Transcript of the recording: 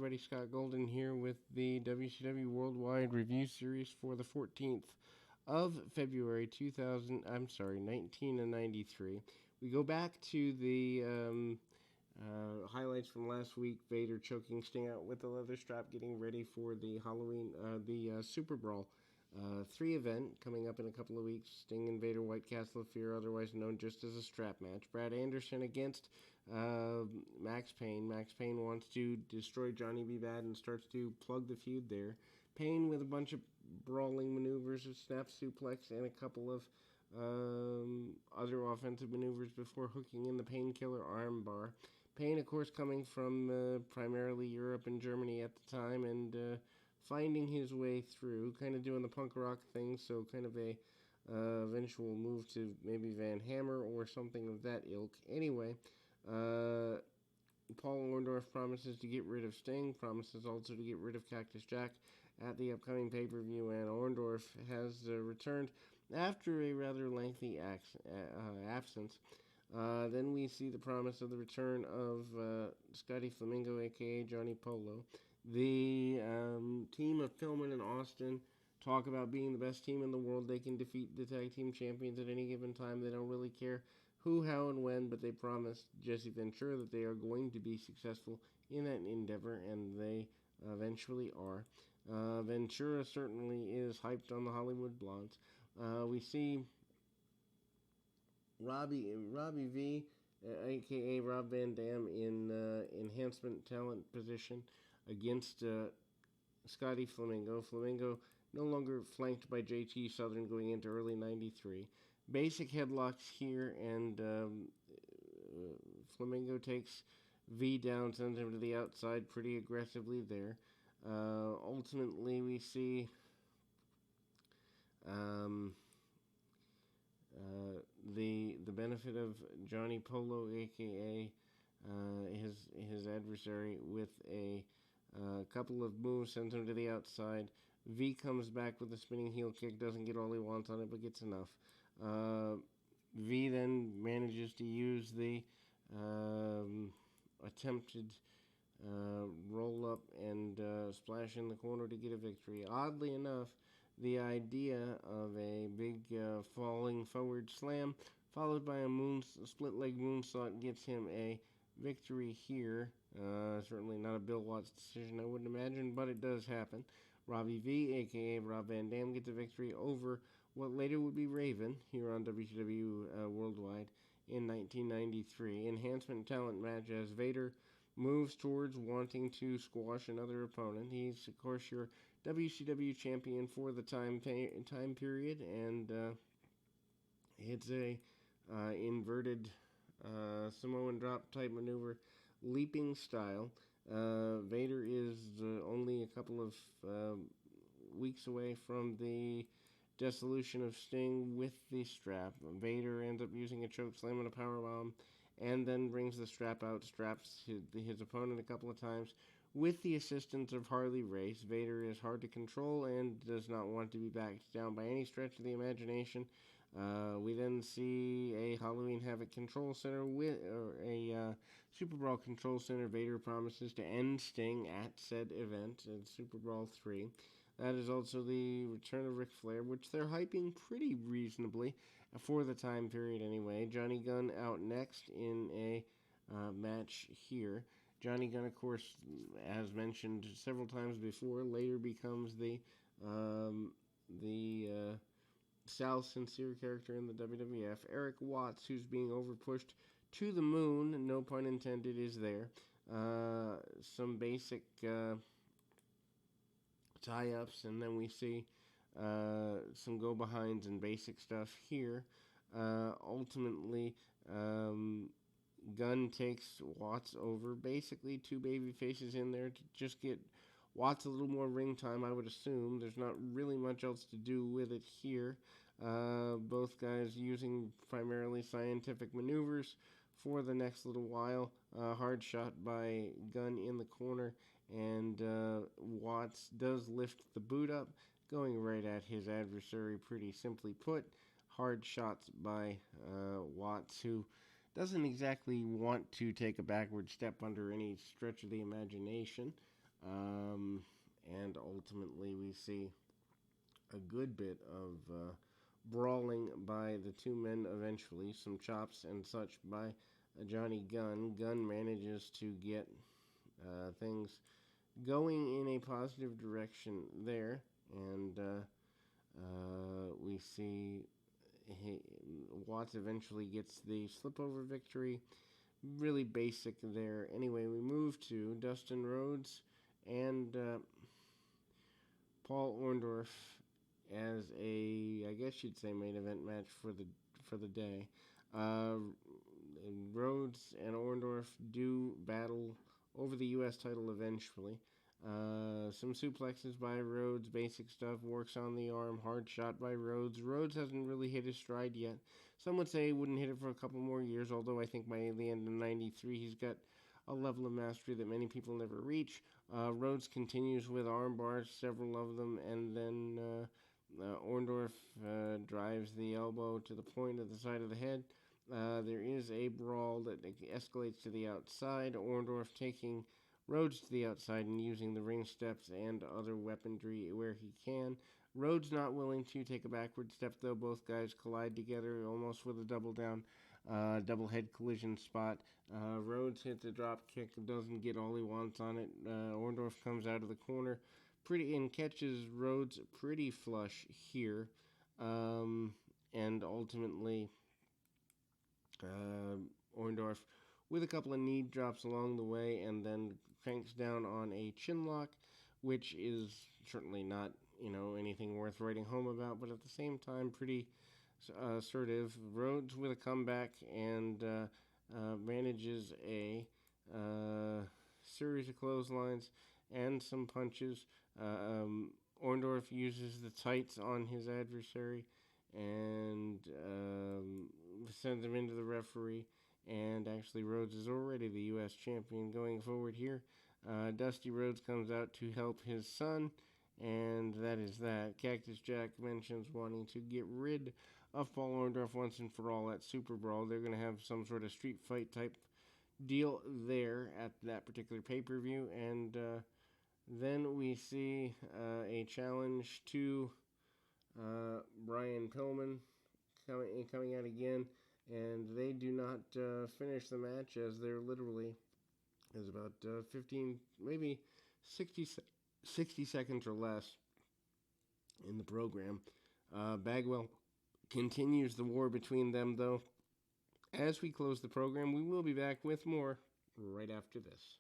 everybody. Scott Golden here with the WCW Worldwide Review Series for the 14th of February 1993. We go back to the highlights from last week. Vader choking Sting out with the leather strap, getting ready for the Super Brawl 3 event coming up in a couple of weeks. Sting and Vader, White Castle of Fear, otherwise known just as a strap match. Brad Anderson against Max Payne. Max Payne wants to destroy Johnny B. Bad and starts to plug the feud there. Payne with a bunch of brawling maneuvers, a snap suplex, and a couple of other offensive maneuvers before hooking in the Painkiller armbar. Payne, of course, coming from primarily Europe and Germany at the time, and finding his way through, kind of doing the punk rock thing, so kind of a eventual move to maybe Van Hammer or something of that ilk. Anyway, Paul Orndorff promises to get rid of Sting, promises also to get rid of Cactus Jack at the upcoming pay-per-view, and Orndorff has returned after a rather lengthy absence. Then we see the promise of the return of Scotty Flamingo, a.k.a. Johnny Polo. The team of Pillman and Austin talk about being the best team in the world. They can defeat the tag team champions at any given time. They don't really care who, how, and when, but they promise Jesse Ventura that they are going to be successful in that endeavor, and they eventually are. Ventura certainly is hyped on the Hollywood Blondes. We see Robbie V, a.k.a. Rob Van Dam, in enhancement talent position against Scotty Flamingo. Flamingo no longer flanked by JT Southern going into early 93. Basic headlocks here, and Flamingo takes V down, sends him to the outside pretty aggressively there. Ultimately, we see the benefit of Johnny Polo, aka his adversary, with a couple of moves, sends him to the outside. V comes back with a spinning heel kick, doesn't get all he wants on it, but gets enough. V then manages to use the attempted roll up and splash in the corner to get a victory. Oddly enough, the idea of a big falling forward slam followed by a split leg moonsault gets him a victory here. Certainly not a Bill Watts decision, I wouldn't imagine, but it does happen. Robbie V, a.k.a. Rob Van Dam, gets a victory over what later would be Raven here on WCW Worldwide in 1993. Enhancement talent match as Vader moves towards wanting to squash another opponent. He's, of course, your WCW champion for the time period, and it's a inverted Samoan drop type maneuver, leaping style. Vader is only a couple of weeks away from the dissolution of Sting with the strap. Vader ends up using a choke slam and a powerbomb, and then brings the strap out, straps his opponent a couple of times. With the assistance of Harley Race, Vader is hard to control and does not want to be backed down by any stretch of the imagination. We then see a Halloween Havoc Control Center or a Super Brawl Control Center. Vader promises to end Sting at said event in Super Brawl 3. That is also the return of Ric Flair, which they're hyping pretty reasonably for the time period anyway. Johnny Gunn out next in a match here. Johnny Gunn, of course, as mentioned several times before, later becomes the Sal Sincere character in the WWF. Eric Watts, who's being overpushed to the moon, no pun intended, is there. Some basic tie-ups, and then we see some go-behinds and basic stuff here. Ultimately, Gunn takes Watts over. Basically, two baby faces in there to just get Watts a little more ring time, I would assume. There's not really much else to do with it here. Both guys using primarily scientific maneuvers for the next little while. Hard shot by Gunn in the corner, and Watts does lift the boot up, going right at his adversary, pretty simply put. Hard shots by Watts, who doesn't exactly want to take a backward step under any stretch of the imagination. And ultimately, we see a good bit of brawling by the two men eventually, some chops and such by Johnny Gunn. Gunn manages to get things going in a positive direction there, and we see Watts eventually gets the slipover victory. Really basic there. Anyway, we move to Dustin Rhodes and Paul Orndorff as I guess you'd say, main event match for the day. Uh, Rhodes and Orndorff do battle over the U.S. title eventually. Some suplexes by Rhodes, basic stuff, works on the arm, hard shot by Rhodes. Rhodes hasn't really hit his stride yet. Some would say he wouldn't hit it for a couple more years, although I think by the end of '93 he's got a level of mastery that many people never reach. Rhodes continues with arm bars, several of them, and then Orndorff drives the elbow to the point of the side of the head. There is a brawl that escalates to the outside. Orndorff taking Rhodes to the outside and using the ring steps and other weaponry where he can. Rhodes not willing to take a backward step, though. Both guys collide together almost with a double down, double head collision spot. Rhodes hits a drop kick, doesn't get all he wants on it. Orndorff comes out of the corner and catches Rhodes pretty flush here, and ultimately Orndorff with a couple of knee drops along the way, and then cranks down on a chin lock, which is certainly not anything worth writing home about, but at the same time pretty assertive. Rhodes with a comeback and manages a series of clotheslines and some punches. Orndorff uses the tights on his adversary and sends him into the referee. And actually, Rhodes is already the U.S. champion going forward here. Dusty Rhodes comes out to help his son, and that is that. Cactus Jack mentions wanting to get rid of Paul Orndorff once and for all at Super Brawl. They're going to have some sort of street fight type deal there at that particular pay-per-view, and then we see a challenge to Brian Pillman coming out again, and they do not finish the match as there literally is about 15, maybe 60 seconds or less in the program. Bagwell continues the war between them, though. As we close the program, we will be back with more right after this.